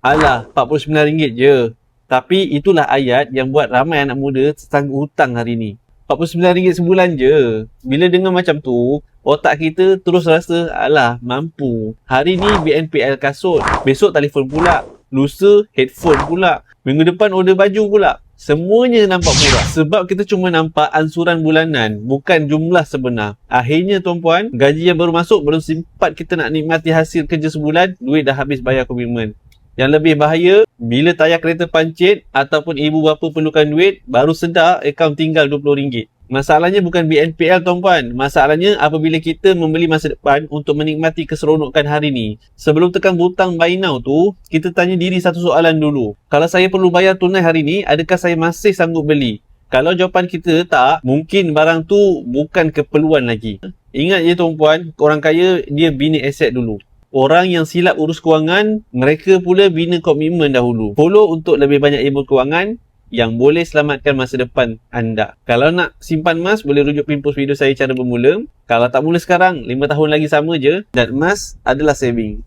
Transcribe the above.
Alah, RM49 je. Tapi itulah ayat yang buat ramai anak muda tersangkut hutang hari ni. RM49 sebulan je. Bila dengar macam tu, otak kita terus rasa, alah, mampu. Hari ni BNPL kasut, besok telefon pula, lusa headphone pula, minggu depan order baju pula. Semuanya nampak murah. Sebab kita cuma nampak ansuran bulanan, bukan jumlah sebenar. Akhirnya tuan-puan, gaji yang baru masuk belum sempat kita nak nikmati hasil kerja sebulan, duit dah habis bayar komitmen. Yang lebih bahaya, bila tayar kereta pancit ataupun ibu bapa perlukan duit, baru sedar akaun tinggal RM20. Masalahnya bukan BNPL tuan-puan. Masalahnya apabila kita membeli masa depan untuk menikmati keseronokan hari ni. Sebelum tekan butang buy now tu, kita tanya diri satu soalan dulu. Kalau saya perlu bayar tunai hari ni, adakah saya masih sanggup beli? Kalau jawapan kita tak, mungkin barang tu bukan keperluan lagi. Ingat je tuan-puan, orang kaya dia bina aset dulu. Orang yang silap urus kewangan, mereka pula bina komitmen dahulu. Follow untuk lebih banyak ilmu kewangan yang boleh selamatkan masa depan anda. Kalau nak simpan emas, boleh rujuk pimpus video saya cara bermula. Kalau tak mula sekarang, 5 tahun lagi sama je. Dan emas adalah saving.